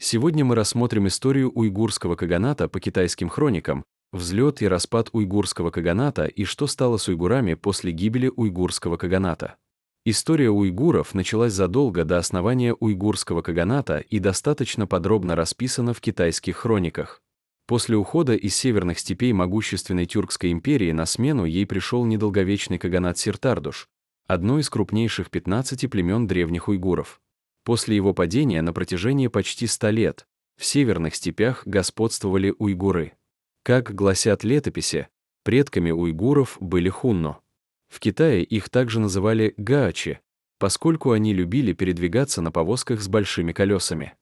Сегодня мы рассмотрим историю уйгурского каганата по китайским хроникам, взлет и распад уйгурского каганата и что стало с уйгурами после гибели уйгурского каганата. История уйгуров началась задолго до основания уйгурского каганата и достаточно подробно расписана в китайских хрониках. После ухода из северных степей могущественной Тюркской империи на смену ей пришел недолговечный каганат Сиртардуш, одно из крупнейших 15 племен древних уйгуров. После его падения на протяжении почти 100 лет в северных степях господствовали уйгуры. Как гласят летописи, предками уйгуров были хунну. В Китае их также называли гаачи, поскольку они любили передвигаться на повозках с большими колесами.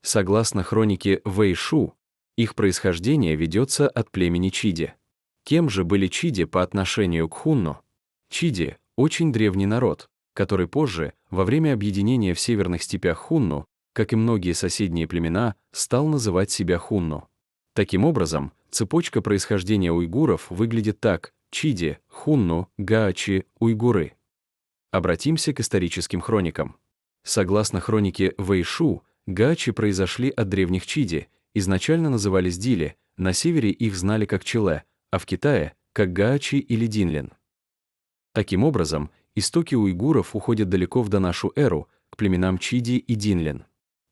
Согласно хронике Вэйшу, их происхождение ведется от племени Чиди. Кем же были Чиди по отношению к хунну? Чиди – очень древний народ, который позже, во время объединения в северных степях хунну, как и многие соседние племена, стал называть себя хунну. Таким образом, цепочка происхождения уйгуров выглядит так: Чиди, хунну, гаачи, уйгуры. Обратимся к историческим хроникам. Согласно хронике Вэйшу, гаачи произошли от древних Чиди, изначально назывались Дили, на севере их знали как Чиле, а в Китае — как гаачи или Динлин. Таким образом, истоки уйгуров уходят далеко в донашу эру, к племенам Чиди и Динлин.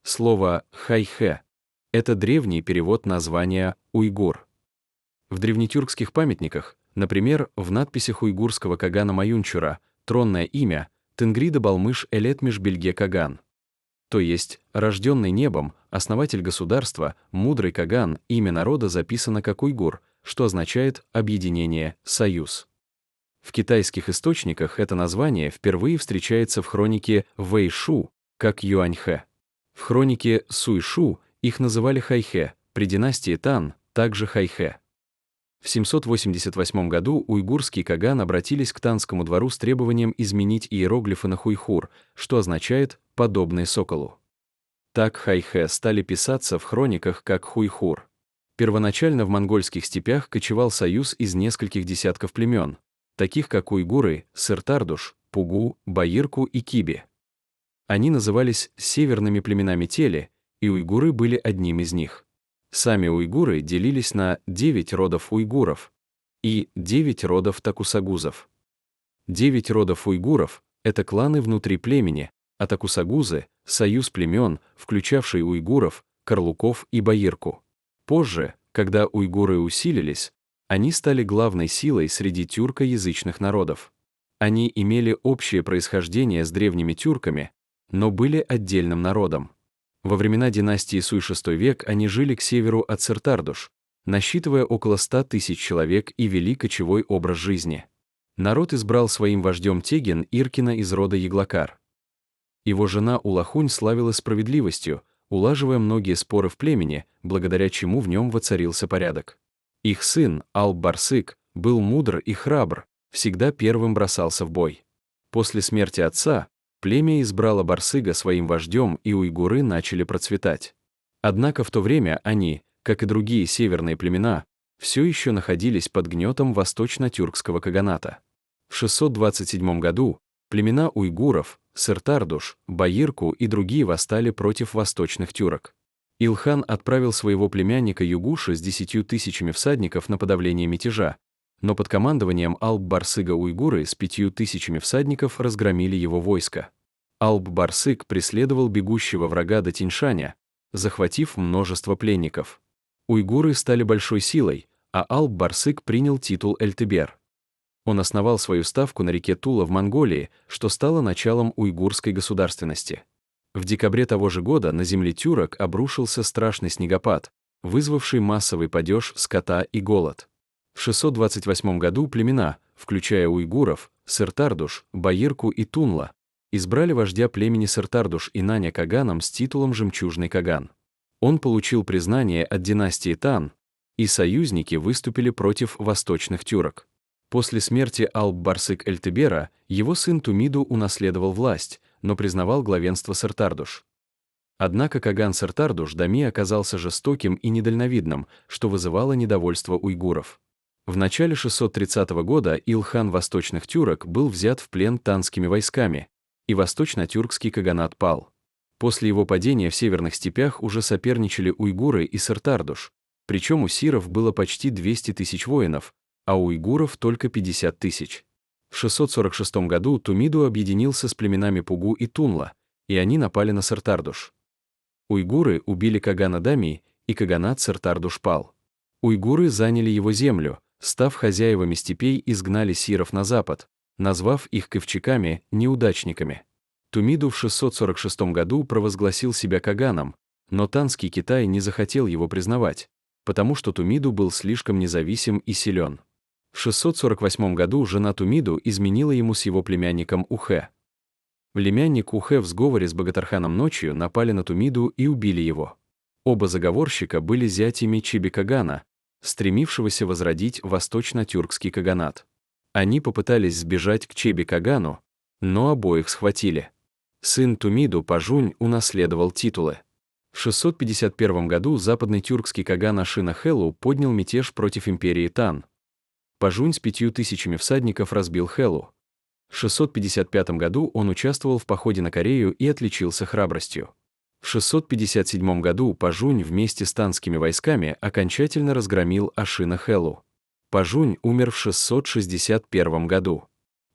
Слово «хайхэ» — это древний перевод названия «уйгур». В древнетюркских памятниках, например, в надписях уйгурского кагана Маюнчура, тронное имя Тенгрида Балмыш Элетмиш Бельге Каган, то есть рожденный небом, основатель государства, мудрый каган, имя народа записано как уйгур, что означает «объединение», «союз». В китайских источниках это название впервые встречается в хронике Вэйшу, как Юаньхэ. В хронике Суйшу их называли Хайхэ, при династии Тан также Хайхэ. В 788 году уйгурские каган обратились к танскому двору с требованием изменить иероглифы на хуйхур, что означает «подобный соколу». Так хайхэ стали писаться в хрониках как хуйхур. Первоначально в монгольских степях кочевал союз из нескольких десятков племен, таких как уйгуры, Сыртардуш, Пугу, Баирку и Киби. Они назывались северными племенами Тели, и уйгуры были одним из них. Сами уйгуры делились на 9 родов уйгуров и 9 родов такусагузов. 9 родов уйгуров — это кланы внутри племени, а такусагузы — союз племен, включавший уйгуров, карлуков и баирку. Позже, когда уйгуры усилились, они стали главной силой среди тюркоязычных народов. Они имели общее происхождение с древними тюрками, но были отдельным народом. Во времена династии Суй VI век они жили к северу от Сыртардуш, насчитывая около 100 тысяч человек и вели кочевой образ жизни. Народ избрал своим вождем Теген Иркина из рода Яглакар. Его жена Улахунь славилась справедливостью, улаживая многие споры в племени, благодаря чему в нем воцарился порядок. Их сын, Алб-Барсык, был мудр и храбр, всегда первым бросался в бой. После смерти отца племя избрало Барсыга своим вождем, и уйгуры начали процветать. Однако в то время они, как и другие северные племена, все еще находились под гнетом восточно-тюркского каганата. В 627 году племена уйгуров, Сыртардуш, Баирку и другие восстали против восточных тюрок. Илхан отправил своего племянника Югуша с 10 тысячами всадников на подавление мятежа, но под командованием Алб-Барсыга уйгуры с 5 тысячами всадников разгромили его войско. Алб-Барсык преследовал бегущего врага до Тиньшаня, захватив множество пленников. Уйгуры стали большой силой, а Алб-Барсык принял титул Эльтебер. Он основал свою ставку на реке Тула в Монголии, что стало началом уйгурской государственности. В декабре того же года на земли тюрок обрушился страшный снегопад, вызвавший массовый падеж скота и голод. В 628 году племена, включая уйгуров, Сыртардуш, Баирку и Тунла, избрали вождя племени Сыртардуш и Наня Каганом с титулом «Жемчужный Каган». Он получил признание от династии Тан, и союзники выступили против восточных тюрок. После смерти Алб-Барсык Эльтебера его сын Тумиду унаследовал власть, но признавал главенство Сыртардуш. Однако Каган Сыртардуш Дами оказался жестоким и недальновидным, что вызывало недовольство уйгуров. В начале 630 года Илхан восточных тюрок был взят в плен танскими войсками, и восточно-тюркский каганат пал. После его падения в северных степях уже соперничали уйгуры и Сыртардуш, причем у сиров было почти 200 тысяч воинов, а у уйгуров только 50 тысяч. В 646 году Тумиду объединился с племенами Пугу и Тунла, и они напали на Сыртардуш. Уйгуры убили Кагана Дами, и Каганат Сыртардуш пал. Уйгуры заняли его землю, став хозяевами степей, изгнали сиров на запад, назвав их ковчегами, неудачниками. Тумиду в 646 году провозгласил себя Каганом, но Танский Китай не захотел его признавать, потому что Тумиду был слишком независим и силен. В 648 году жена Тумиду изменила ему с его племянником Ухе. Племянник Ухе в сговоре с Богатарханом ночью напали на Тумиду и убили его. Оба заговорщика были зятями Чиби Кагана, стремившегося возродить восточно-тюркский каганат. Они попытались сбежать к Чеби Кагану, но обоих схватили. Сын Тумиду Пажунь унаследовал титулы. В 651 году западный тюркский каган Ашина Хелу поднял мятеж против империи Тан. Пажунь с 5000 всадников разбил Хелу. В 655 году он участвовал в походе на Корею и отличился храбростью. В 657 году Пажунь вместе с танскими войсками окончательно разгромил Ашина Хелу. Пажунь умер в 661 году.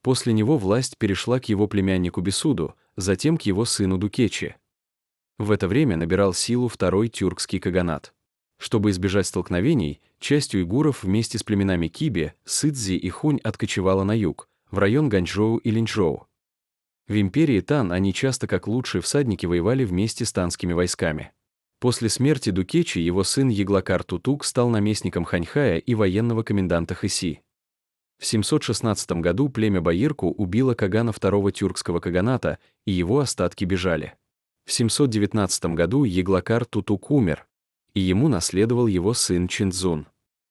После него власть перешла к его племяннику Бесуду, затем к его сыну Дукечи. В это время набирал силу второй тюркский каганат. Чтобы избежать столкновений, часть уйгуров вместе с племенами Киби, Сыдзи и Хунь откочевала на юг, в район Ганчжоу и Линчжоу. В империи Тан они часто как лучшие всадники воевали вместе с танскими войсками. После смерти Дукечи его сын Еглакар Тутук стал наместником Ханьхая и военного коменданта Хэси. В 716 году племя Баирку убило кагана второго тюркского каганата, и его остатки бежали. В 719 году Еглакар Тутук умер, и ему наследовал его сын Чинцзун.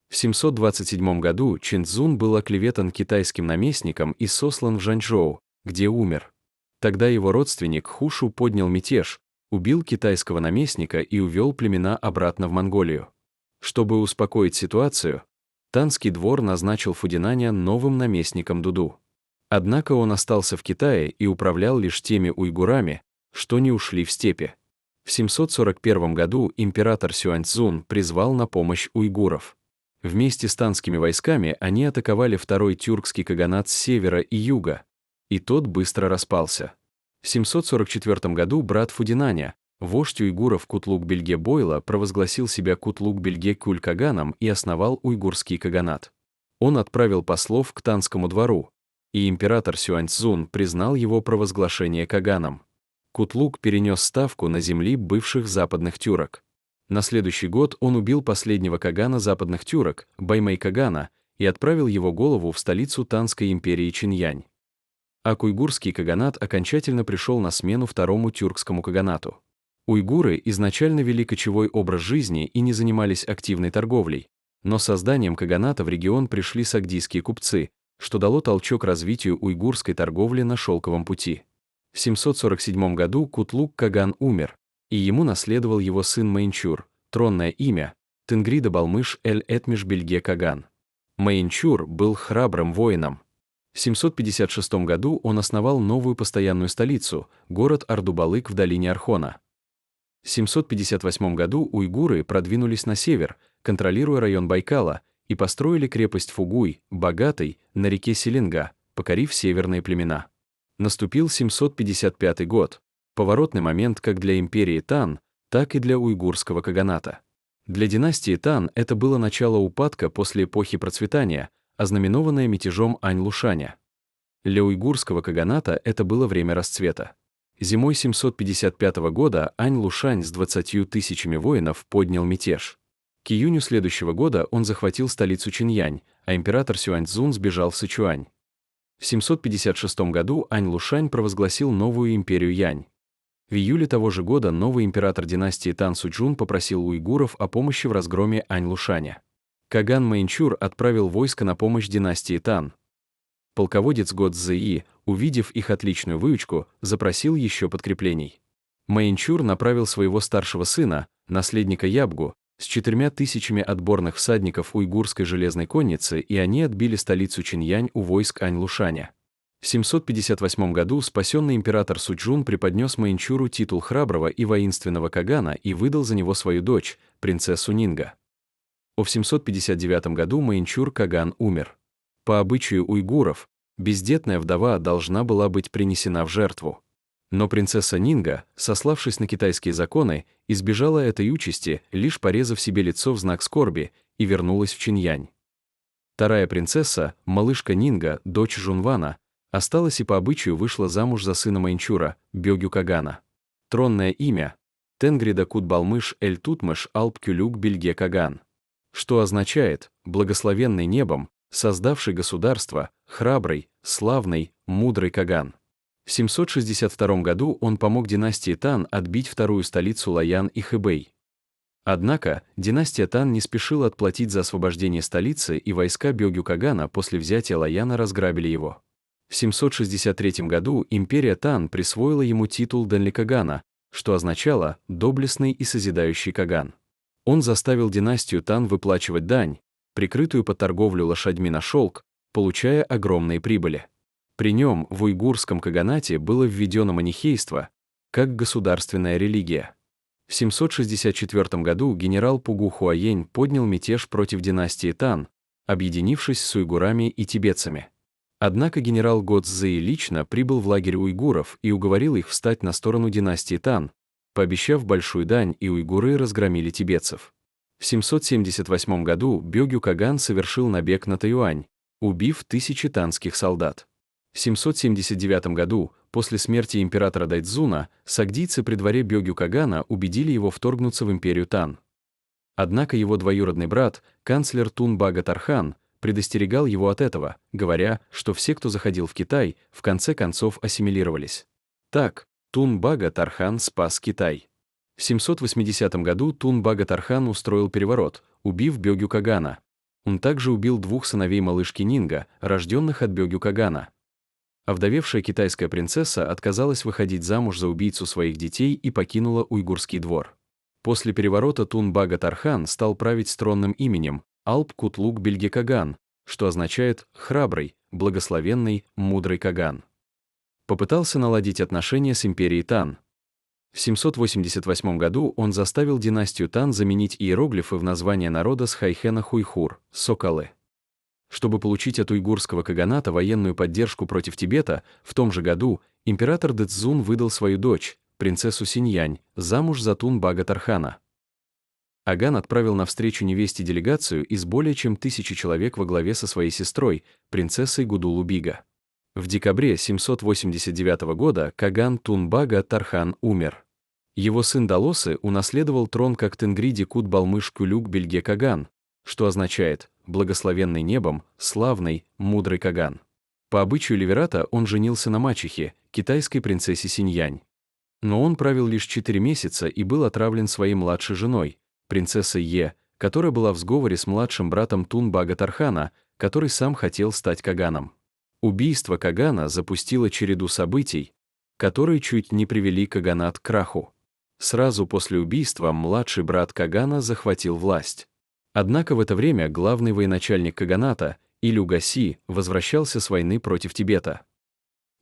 В 727 году Чинцзун был оклеветан китайским наместником и сослан в Жанчжоу, где умер. Тогда его родственник Хушу поднял мятеж, убил китайского наместника и увел племена обратно в Монголию. Чтобы успокоить ситуацию, Танский двор назначил Фудинаня новым наместником Дуду. Однако он остался в Китае и управлял лишь теми уйгурами, что не ушли в степи. В 741 году император Сюаньцзун призвал на помощь уйгуров. Вместе с танскими войсками они атаковали второй тюркский каганат с севера и юга, и тот быстро распался. В 744 году брат Фудинаня, вождь уйгуров Кутлук-Бельге Бойла, провозгласил себя Кутлук-Бельге Куль-Каганом и основал уйгурский каганат. Он отправил послов к Танскому двору, и император Сюаньцзун признал его провозглашение каганом. Кутлук перенес ставку на земли бывших западных тюрок. На следующий год он убил последнего кагана западных тюрок, Баймэй-Кагана, и отправил его голову в столицу Танской империи Чиньянь. А уйгурский каганат окончательно пришел на смену второму тюркскому каганату. Уйгуры изначально вели кочевой образ жизни и не занимались активной торговлей, но с созданием каганата в регион пришли сагдийские купцы, что дало толчок развитию уйгурской торговли на шелковом пути. В 747 году Кутлук-Каган умер, и ему наследовал его сын Мэйнчур, тронное имя — Тенгрида Балмыш Эль-Этмиш-Бельге Каган. Мэйнчур был храбрым воином. В 756 году он основал новую постоянную столицу, город Ардубалык в долине Архона. В 758 году уйгуры продвинулись на север, контролируя район Байкала, и построили крепость Фугуй, богатой, на реке Селенга, покорив северные племена. Наступил 755 год, поворотный момент как для империи Тан, так и для уйгурского каганата. Для династии Тан это было начало упадка после эпохи процветания, ознаменованное мятежом Ань-Лушаня. Для уйгурского каганата это было время расцвета. Зимой 755 года Ань-Лушань с 20 тысячами воинов поднял мятеж. К июню следующего года он захватил столицу Чиньянь, а император Сюаньцзун сбежал в Сычуань. В 756 году Ань-Лушань провозгласил новую империю Янь. В июле того же года новый император династии Тан Суджун попросил уйгуров о помощи в разгроме Ань-Лушаня. Каган Мэйнчур отправил войско на помощь династии Тан. Полководец Го Цзэи, увидев их отличную выучку, запросил еще подкреплений. Мэйнчур направил своего старшего сына, наследника Ябгу, с 4000 отборных всадников уйгурской железной конницы, и они отбили столицу Чиньянь у войск Ань-Лушаня. В 758 году спасенный император Суджун преподнес Маинчжуру титул храброго и воинственного кагана и выдал за него свою дочь, принцессу Нинга. В 759 году Маинчжур Каган умер. По обычаю уйгуров, бездетная вдова должна была быть принесена в жертву. Но принцесса Нинга, сославшись на китайские законы, избежала этой участи, лишь порезав себе лицо в знак скорби, и вернулась в Чиньянь. Вторая принцесса, малышка Нинга, дочь Жунвана, осталась и по обычаю вышла замуж за сына Маинчжура, Бёгю Кагана. Тронное имя — Тенгрида Кутбалмыш Эль Тутмыш Алп Кюлюк Бельге Каган, что означает «благословенный небом, создавший государство, храбрый, славный, мудрый Каган». В 762 году он помог династии Тан отбить вторую столицу Лоян и Хэбэй. Однако династия Тан не спешила отплатить за освобождение столицы, и войска Бёгю Кагана после взятия Лояна разграбили его. В 763 году империя Тан присвоила ему титул Данликагана, что означало «доблестный и созидающий Каган». Он заставил династию Тан выплачивать дань, прикрытую под торговлю лошадьми на шелк, получая огромные прибыли. При нем в уйгурском каганате было введено манихейство, как государственная религия. В 764 году генерал Пугу Хуаень поднял мятеж против династии Тан, объединившись с уйгурами и тибетцами. Однако генерал Го Цзы лично прибыл в лагерь уйгуров и уговорил их встать на сторону династии Тан, пообещав большую дань, и уйгуры разгромили тибетцев. В 778 году Бёгю Каган совершил набег на Тайюань, убив тысячи танских солдат. В 779 году, после смерти императора Дайцзуна, сагдийцы при дворе Бёгю Кагана убедили его вторгнуться в империю Тан. Однако его двоюродный брат, канцлер Тун Бага Тархан, предостерегал его от этого, говоря, что все, кто заходил в Китай, в конце концов ассимилировались. Так, Тун Бага Тархан спас Китай. В 780 году Тун Бага Тархан устроил переворот, убив Бёгю Кагана. Он также убил двух сыновей малышки Нинга, рожденных от Бёгю Кагана. Овдовевшая китайская принцесса отказалась выходить замуж за убийцу своих детей и покинула уйгурский двор. После переворота Тун Бага Тархан стал править с тронным именем Алп Кутлук Бельге Каган, что означает «храбрый, благословенный, мудрый Каган». Попытался наладить отношения с империей Тан. В 788 году он заставил династию Тан заменить иероглифы в название народа с Хайхена Хуйхур — Соколы. Чтобы получить от уйгурского каганата военную поддержку против Тибета, в том же году император Дэцзун выдал свою дочь, принцессу Синьянь, замуж за Тун Бага Тархана. Аган отправил навстречу невесте делегацию из более чем 1000 человек во главе со своей сестрой, принцессой Гудулу Бига. В декабре 789 года Каган Тун Бага Тархан умер. Его сын Далосы унаследовал трон как Тенгриди Кутбалмыш Кюлюк Бельге Каган, что означает «благословенный небом, славный, мудрый Каган». По обычаю Ливерата он женился на мачехе, китайской принцессе Синьянь. Но он правил лишь 4 месяца и был отравлен своей младшей женой, принцессой Е, которая была в сговоре с младшим братом Тун Бага Тархана, который сам хотел стать Каганом. Убийство Кагана запустило череду событий, которые чуть не привели Каганат к краху. Сразу после убийства младший брат Кагана захватил власть. Однако в это время главный военачальник Каганата, Илю Гаси, возвращался с войны против Тибета.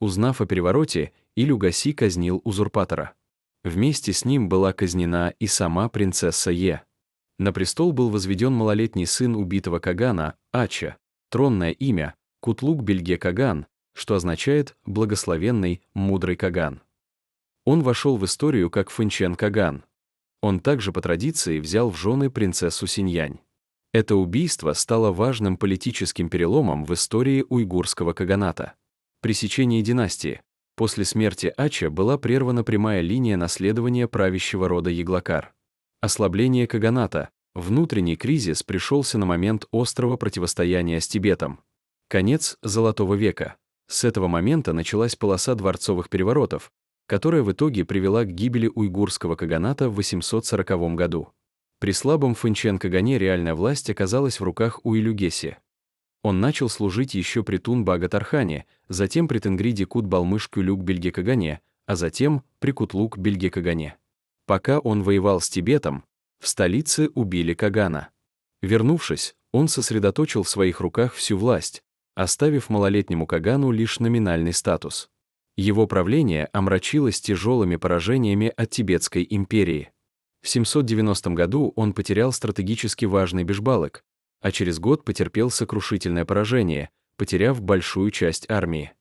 Узнав о перевороте, Илю Гаси казнил узурпатора. Вместе с ним была казнена и сама принцесса Е. На престол был возведен малолетний сын убитого Кагана, Ача, тронное имя — Кутлук Бельге Каган, что означает «благословенный, мудрый Каган». Он вошел в историю как Фэнчэн Каган. Он также по традиции взял в жены принцессу Синьянь. Это убийство стало важным политическим переломом в истории уйгурского каганата. Пресечение династии. После смерти Ача была прервана прямая линия наследования правящего рода Яглакар. Ослабление каганата. Внутренний кризис пришелся на момент острого противостояния с Тибетом. Конец Золотого века. С этого момента началась полоса дворцовых переворотов, которая в итоге привела к гибели уйгурского каганата в 840 году. При слабом Фэнчэн Кагане реальная власть оказалась в руках у Илю Геси. Он начал служить еще при Тун Бага Тархане, затем при Тенгриди Кутбалмыш Кюлюк Бельге Кагане, а затем при Кутлук Бельге Кагане. Пока он воевал с Тибетом, в столице убили Кагана. Вернувшись, он сосредоточил в своих руках всю власть, оставив малолетнему Кагану лишь номинальный статус. Его правление омрачилось тяжелыми поражениями от Тибетской империи. В 790 году он потерял стратегически важный Бишбалык, а через год потерпел сокрушительное поражение, потеряв большую часть армии.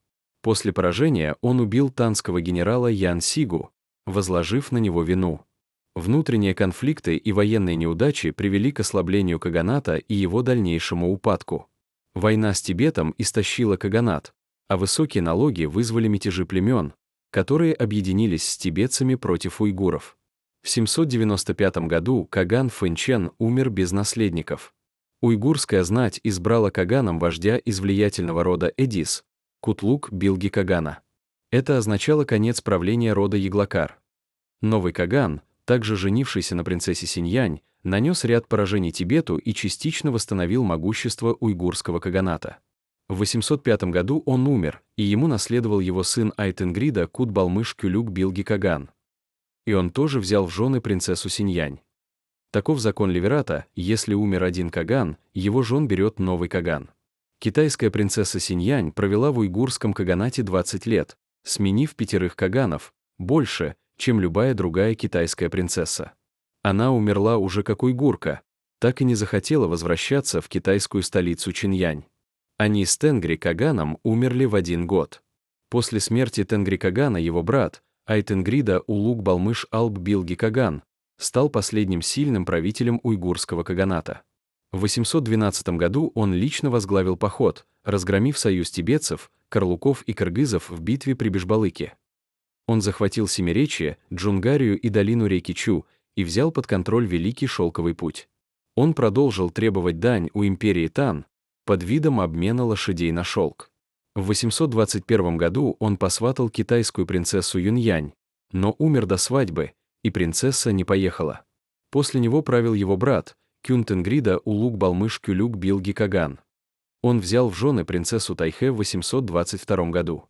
После поражения он убил танского генерала Ян Сигу, возложив на него вину. Внутренние конфликты и военные неудачи привели к ослаблению каганата и его дальнейшему упадку. Война с Тибетом истощила каганат, а высокие налоги вызвали мятежи племен, которые объединились с тибетцами против уйгуров. В 795 году Каган Фэнчен умер без наследников. Уйгурская знать избрала каганом вождя из влиятельного рода Эдис, Кутлук Билги Кагана. Это означало конец правления рода Яглакар. Новый Каган, также женившийся на принцессе Синьянь, нанес ряд поражений Тибету и частично восстановил могущество уйгурского каганата. В 805 году он умер, и ему наследовал его сын Айтенгрида Кутбалмыш Кюлюк Билги Каган. И он тоже взял в жены принцессу Синьянь. Таков закон Ливерата: если умер один каган, его жен берет новый каган. Китайская принцесса Синьянь провела в уйгурском каганате 20 лет, сменив 5 каганов, больше, чем любая другая китайская принцесса. Она умерла уже как уйгурка, так и не захотела возвращаться в китайскую столицу Чиньянь. Они с Тенгри Каганом умерли в 1 год. После смерти Тенгри Кагана его брат, Айтенгрида Улуг Балмыш Алб Билги Каган, стал последним сильным правителем уйгурского каганата. В 812 году он лично возглавил поход, разгромив союз тибетцев, карлуков и кыргызов в битве при Бишбалыке. Он захватил Семиречье, Джунгарию и долину реки Чу и взял под контроль Великий Шелковый путь. Он продолжил требовать дань у империи Тан под видом обмена лошадей на шелк. В 821 году он посватал китайскую принцессу Юньянь, но умер до свадьбы, и принцесса не поехала. После него правил его брат, Кюнтенгрида Улуг Балмыш Кюлюк Билги Каган. Он взял в жены принцессу Тайхэ в 822 году.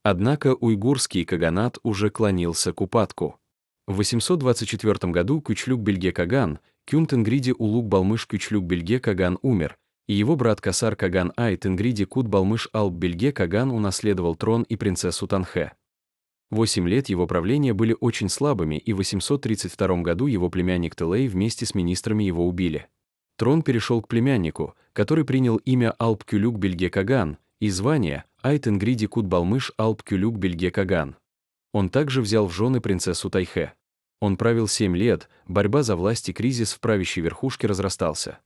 Однако уйгурский каганат уже клонился к упадку. В 824 году Кючлюк Бельге Каган, Кюнтенгриди Улуг Балмыш Кючлюк Бельге Каган умер, и его брат Касар Каган Айтенгриди Кут Балмыш Алб Бельге Каган унаследовал трон и принцессу Танхэ. 8 лет его правления были очень слабыми, и в 832 году его племянник Телей вместе с министрами его убили. Трон перешел к племяннику, который принял имя Алб Кюлюк Бельге Каган и звание Айтенгриди Кутбалмыш Алб Кюлюк Бельге Каган. Он также взял в жены принцессу Тайхэ. Он правил 7 лет, борьба за власть и кризис в правящей верхушке разрастался.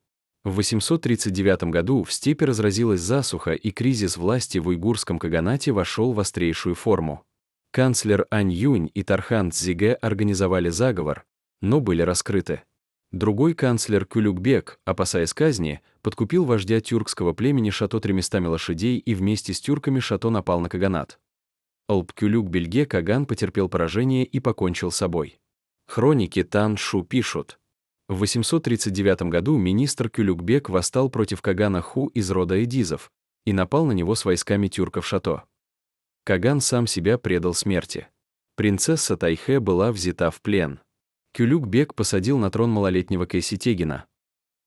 В 839 году в степи разразилась засуха, и кризис власти в уйгурском каганате вошел в острейшую форму. Канцлер Ань Юнь и Тархан Цзигэ организовали заговор, но были раскрыты. Другой канцлер Кюлюкбек, опасаясь казни, подкупил вождя тюркского племени Шато 300 лошадей и вместе с тюрками Шато напал на каганат. Алб Кюлюк Бельге Каган потерпел поражение и покончил с собой. Хроники Тан Шу пишут: в 839 году министр Кюлюкбек восстал против Кагана Ху из рода Эдизов и напал на него с войсками тюрков Шато. Каган сам себя предал смерти. Принцесса Тайхэ была взята в плен. Кюлюкбек посадил на трон малолетнего Кайситегина.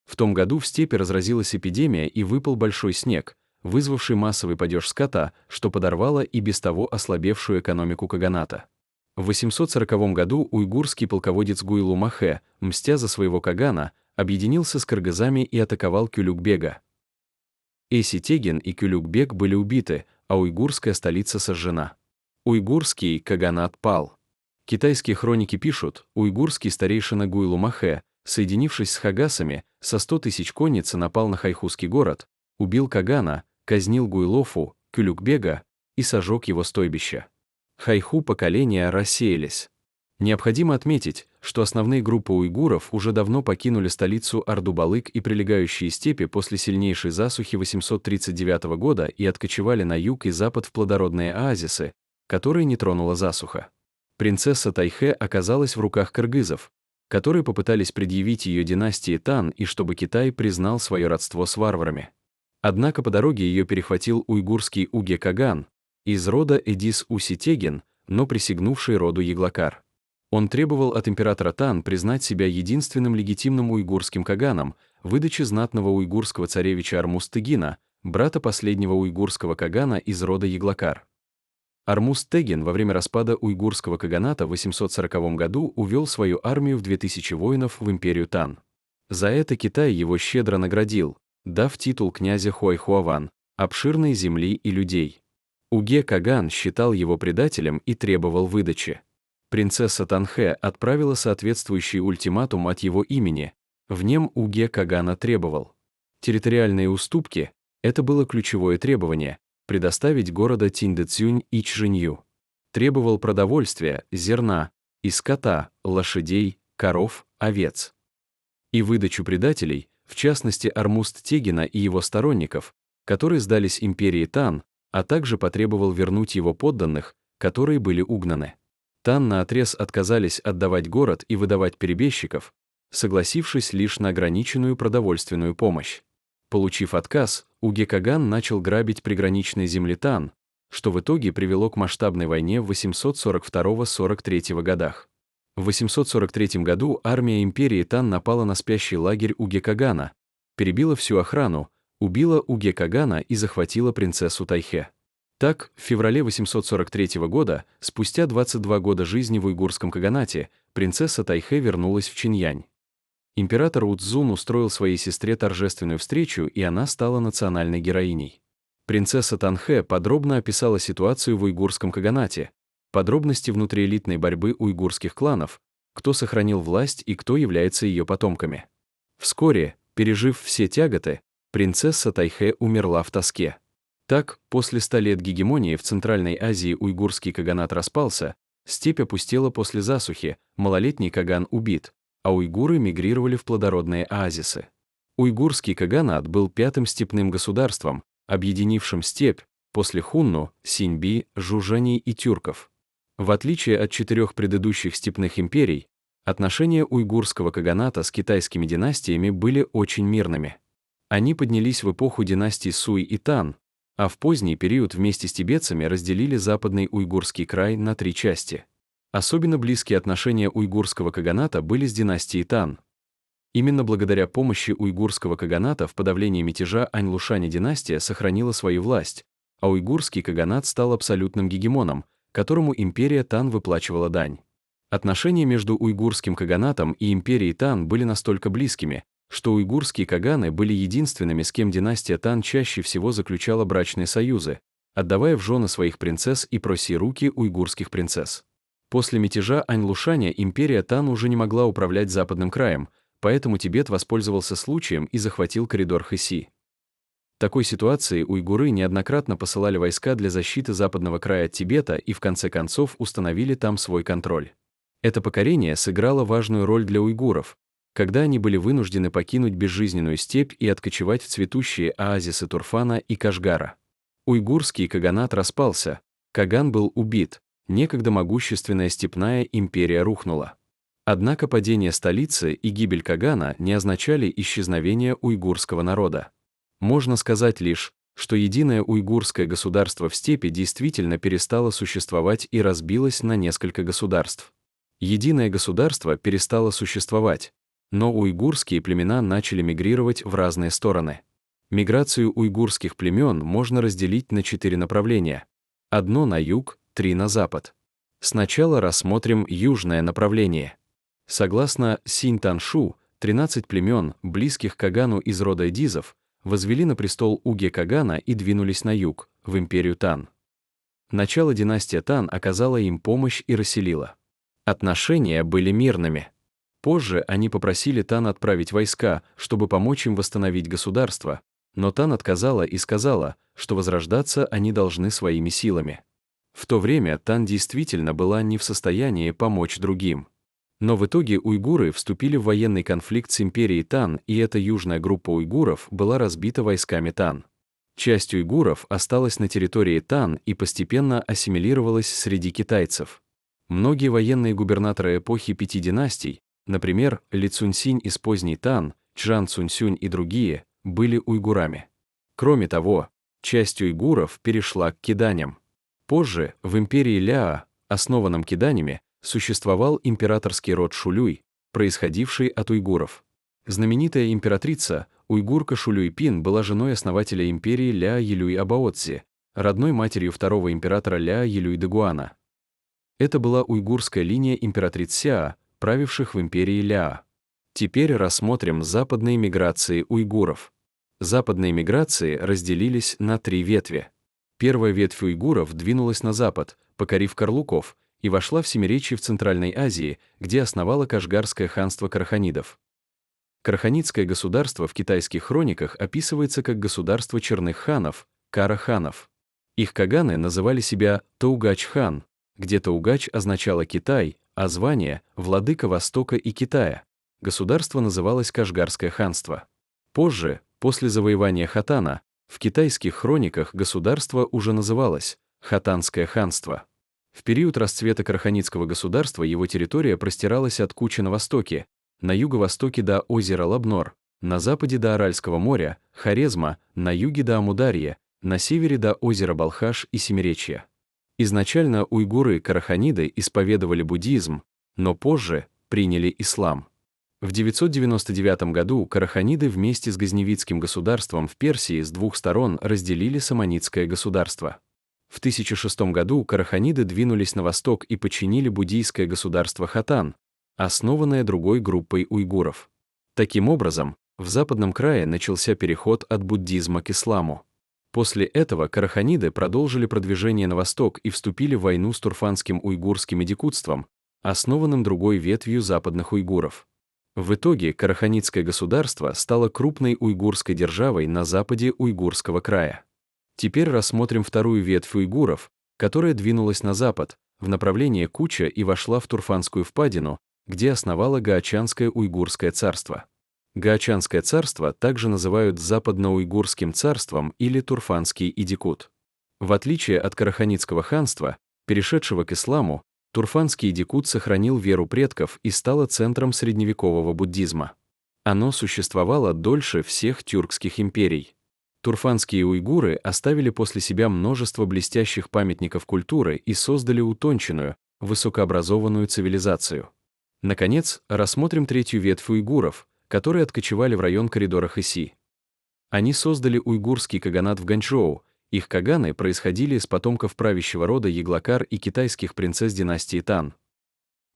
В том году в степи разразилась эпидемия и выпал большой снег, вызвавший массовый падеж скота, что подорвало и без того ослабевшую экономику каганата. В 840 году уйгурский полководец Гуйлу Махэ, мстя за своего кагана, объединился с кыргызами и атаковал Кюлюкбега. Эйситегин и Кюлюкбек были убиты, а уйгурская столица сожжена. Уйгурский каганат пал. Китайские хроники пишут: уйгурский старейшина Гуйлу Махэ, соединившись с хагасами, со 100 тысяч конницы напал на хайхузский город, убил кагана, казнил Гуйлофу, Кюлюкбега и сожег его стойбище. Хайху поколения рассеялись. Необходимо отметить, что основные группы уйгуров уже давно покинули столицу Орду-Балык и прилегающие степи после сильнейшей засухи 839 года и откочевали на юг и запад в плодородные оазисы, которые не тронула засуха. Принцесса Тайхэ оказалась в руках кыргызов, которые попытались предъявить ее династии Тан и чтобы Китай признал свое родство с варварами. Однако по дороге ее перехватил уйгурский Уге Каган из рода Эдис Уситегин, но присягнувший роду Яглакар. Он требовал от императора Тан признать себя единственным легитимным уйгурским каганом, выдачи знатного уйгурского царевича Армуз-Тыгина, брата последнего уйгурского кагана из рода Яглакар. Армуз-Тегин во время распада уйгурского каганата в 840 году увел свою армию в 2000 воинов в империю Тан. За это Китай его щедро наградил, дав титул князя Хуайхуаван, обширной земли и людей. Уге-Каган считал его предателем и требовал выдачи. Принцесса Танхэ отправила соответствующий ультиматум от его имени. В нем Уге-Кагана требовал территориальные уступки. Это было ключевое требование — предоставить города Тиньдэцюнь и Чжэнью. Требовал продовольствия, зерна и скота, лошадей, коров, овец. И выдачу предателей, в частности Армуз-Тегина и его сторонников, которые сдались империи Тан, а также потребовал вернуть его подданных, которые были угнаны. Тан наотрез отказались отдавать город и выдавать перебежчиков, согласившись лишь на ограниченную продовольственную помощь. Получив отказ, Уге-Каган начал грабить приграничные земли Тан, что в итоге привело к масштабной войне в 842-43 годах. В 843 году армия империи Тан напала на спящий лагерь Уге-Кагана, перебила всю охрану, убила Уге-Кагана и захватила принцессу Тайхэ. Так, в феврале 843 года, спустя 22 года жизни в уйгурском каганате, принцесса Тайхэ вернулась в Чиньянь. Император Удзун устроил своей сестре торжественную встречу, и она стала национальной героиней. Принцесса Танхэ подробно описала ситуацию в уйгурском каганате, подробности внутриэлитной борьбы уйгурских кланов, кто сохранил власть и кто является ее потомками. Вскоре, пережив все тяготы, принцесса Тайхэ умерла в тоске. Так, после 100 лет гегемонии в Центральной Азии уйгурский каганат распался, степь опустела после засухи, малолетний каган убит, а уйгуры мигрировали в плодородные оазисы. Уйгурский каганат был пятым степным государством, объединившим степь после Хунну, Синьби, Жужжаний и тюрков. В отличие от 4 предыдущих степных империй, отношения уйгурского каганата с китайскими династиями были очень мирными. Они поднялись в эпоху династий Суй и Тан, а в поздний период вместе с тибетцами разделили западный уйгурский край на 3 части. Особенно близкие отношения уйгурского каганата были с династией Тан. Именно благодаря помощи уйгурского каганата в подавлении мятежа Аньлушаня династия сохранила свою власть, а уйгурский каганат стал абсолютным гегемоном, которому империя Тан выплачивала дань. Отношения между уйгурским каганатом и империей Тан были настолько близкими, что уйгурские каганы были единственными, с кем династия Тан чаще всего заключала брачные союзы, отдавая в жены своих принцесс и прося руки уйгурских принцесс. После мятежа Аньлушаня империя Тан уже не могла управлять западным краем, поэтому Тибет воспользовался случаем и захватил коридор Хэси. В такой ситуации уйгуры неоднократно посылали войска для защиты западного края от Тибета и в конце концов установили там свой контроль. Это покорение сыграло важную роль для уйгуров, когда они были вынуждены покинуть безжизненную степь и откочевать в цветущие оазисы Турфана и Кашгара. Уйгурский каганат распался, каган был убит, некогда могущественная степная империя рухнула. Однако падение столицы и гибель кагана не означали исчезновение уйгурского народа. Можно сказать лишь, что единое уйгурское государство в степи действительно перестало существовать и разбилось на несколько государств. Единое государство перестало существовать, но уйгурские племена начали мигрировать в разные стороны. Миграцию уйгурских племен можно разделить на 4 направления. Одно на юг, 3 на запад. Сначала рассмотрим южное направление. Согласно Синь-Таншу, 13 племен, близких к кагану из рода эдизов, возвели на престол Уге-Кагана и двинулись на юг, в империю Тан. Начало династия Тан оказала им помощь и расселила. Отношения были мирными. Позже они попросили Тан отправить войска, чтобы помочь им восстановить государство, но Тан отказала и сказала, что возрождаться они должны своими силами. В то время Тан действительно была не в состоянии помочь другим. Но в итоге уйгуры вступили в военный конфликт с империей Тан, и эта южная группа уйгуров была разбита войсками Тан. Часть уйгуров осталась на территории Тан и постепенно ассимилировалась среди китайцев. Многие военные губернаторы эпохи 5 династий, например, Ли Цуньсинь из поздней Тан, Чжан Цуньсюнь и другие, были уйгурами. Кроме того, часть уйгуров перешла к киданям. Позже в империи Ляо, основанном киданями, существовал императорский род Шулюй, происходивший от уйгуров. Знаменитая императрица, уйгурка Шулюйпин, была женой основателя империи Ля Елюй-Абаотзи, родной матерью второго императора Ля Елюй-Дэгуана. Это была уйгурская линия императриц Сяа, правивших в империи Ля. Теперь рассмотрим западные миграции уйгуров. Западные миграции разделились на три ветви. Первая ветвь уйгуров двинулась на запад, покорив Карлуков, и вошла в Семиречье в Центральной Азии, где основала Кашгарское ханство караханидов. Караханидское государство в китайских хрониках описывается как государство черных ханов, кара-ханов. Их каганы называли себя Таугач-хан, где Таугач означало Китай, а звание — владыка Востока и Китая. Государство называлось Кашгарское ханство. Позже, после завоевания Хотана, в китайских хрониках государство уже называлось Хотанское ханство. В период расцвета караханидского государства его территория простиралась от Кучи на востоке, на юго-востоке до озера Лабнор, на западе до Аральского моря, Хорезма, на юге до Амударья, на севере до озера Балхаш и Семиречья. Изначально уйгуры-караханиды исповедовали буддизм, но позже приняли ислам. В 999 году караханиды вместе с газневидским государством в Персии с двух сторон разделили саманидское государство. В 1006 году караханиды двинулись на восток и подчинили буддийское государство Хотан, основанное другой группой уйгуров. Таким образом, в западном крае начался переход от буддизма к исламу. После этого караханиды продолжили продвижение на восток и вступили в войну с турфанским уйгурским идикутством, основанным другой ветвью западных уйгуров. В итоге караханидское государство стало крупной уйгурской державой на западе уйгурского края. Теперь рассмотрим вторую ветвь уйгуров, которая двинулась на запад, в направлении Куча и вошла в Турфанскую впадину, где основала Гаочанское уйгурское царство. Гаочанское царство также называют Западно-Уйгурским царством или Турфанский идикут. В отличие от Караханидского ханства, перешедшего к исламу, Турфанский идикут сохранил веру предков и стало центром средневекового буддизма. Оно существовало дольше всех тюркских империй. Турфанские уйгуры оставили после себя множество блестящих памятников культуры и создали утонченную, высокообразованную цивилизацию. Наконец, рассмотрим третью ветвь уйгуров, которые откочевали в район коридора Хэси. Они создали уйгурский каганат в Ганчжоу. Их каганы происходили из потомков правящего рода Яглакар и китайских принцесс династии Тан.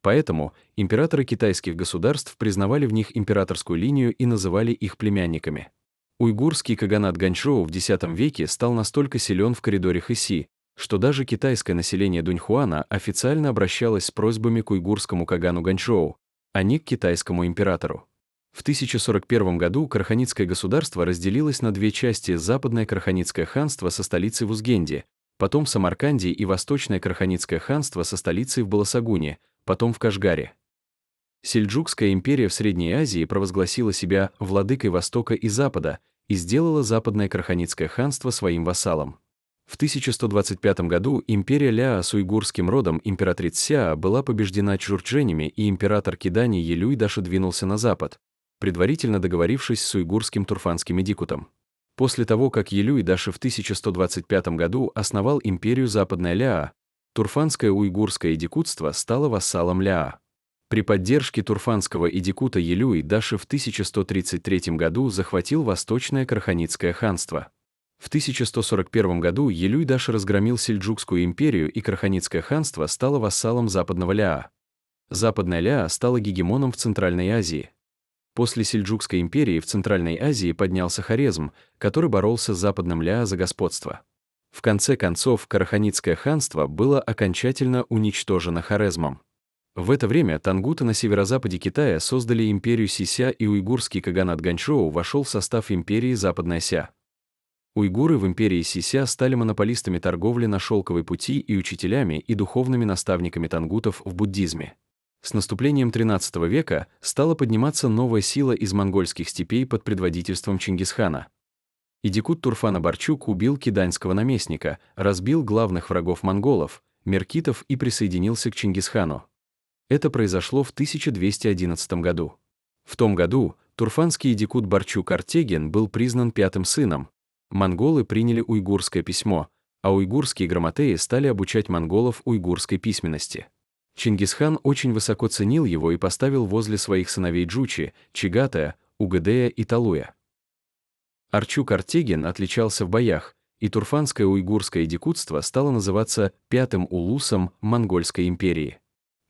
Поэтому императоры китайских государств признавали в них императорскую линию и называли их племянниками. Уйгурский каганат Ганчжоу в X веке стал настолько силен в коридоре Хэси, что даже китайское население Дуньхуана официально обращалось с просьбами к уйгурскому кагану Ганчжоу, а не к китайскому императору. В 1041 году караханидское государство разделилось на две части: западное караханидское ханство со столицей в Узгенде, потом в Самарканде, и восточное караханидское ханство со столицей в Баласагуне, потом в Кашгаре. Сельджукская империя в Средней Азии провозгласила себя владыкой Востока и Запада и сделала западное караханидское ханство своим вассалом. В 1125 году империя Ля с уйгурским родом императриц Сяа была побеждена чжурчжэнями, и император Кидани Елюй Даша двинулся на запад, предварительно договорившись с уйгурским турфанским эдикутом. После того, как Елюй Даша в 1125 году основал империю Западная Ляа, турфанское уйгурское эдикутство стало вассалом Ляа. При поддержке турфанского эдикута Елюй Даша в 1133 году захватил Восточное Караханидское ханство. В 1141 году Елюй Даша разгромил Сельджукскую империю, и Караханидское ханство стало вассалом Западного Ляа. Западная Ляа стала гегемоном в Центральной Азии. После Сельджукской империи в Центральной Азии поднялся Хорезм, который боролся с Западным Ляа за господство. В конце концов, Караханидское ханство было окончательно уничтожено Хорезмом. В это время тангуты на северо-западе Китая создали империю Сися, и уйгурский каганат Ганчжоу вошел в состав империи Западная Ся. Уйгуры в империи Сися стали монополистами торговли на шелковой пути и учителями и духовными наставниками тангутов в буддизме. С наступлением XIII века стала подниматься новая сила из монгольских степей под предводительством Чингисхана. Идикут Турфана Барчук убил киданьского наместника, разбил главных врагов монголов, меркитов, и присоединился к Чингисхану. Это произошло в 1211 году. В том году турфанский идикут Барчук Артеген был признан пятым сыном. Монголы приняли уйгурское письмо, а уйгурские грамотеи стали обучать монголов уйгурской письменности. Чингисхан очень высоко ценил его и поставил возле своих сыновей Джучи, Чигатая, Угдэя и Талуя. Арчук-Артегин отличался в боях, и турфанское уйгурское дикутство стало называться пятым улусом Монгольской империи.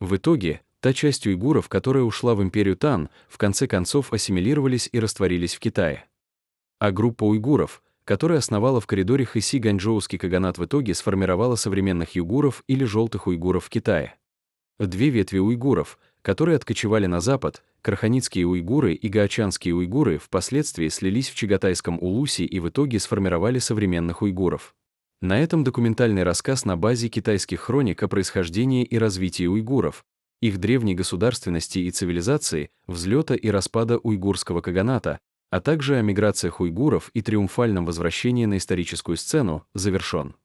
В итоге, та часть уйгуров, которая ушла в империю Тан, в конце концов ассимилировались и растворились в Китае. А группа уйгуров, которая основала в коридоре Хэси ганчжоуский каганат, в итоге сформировала современных югуров или желтых уйгуров в Китае. Две ветви уйгуров, которые откочевали на запад, краханитские уйгуры и гаочанские уйгуры, впоследствии слились в Чагатайском улусе и в итоге сформировали современных уйгуров. На этом документальный рассказ на базе китайских хроник о происхождении и развитии уйгуров, их древней государственности и цивилизации, взлета и распада уйгурского каганата, а также о миграциях уйгуров и триумфальном возвращении на историческую сцену, завершен.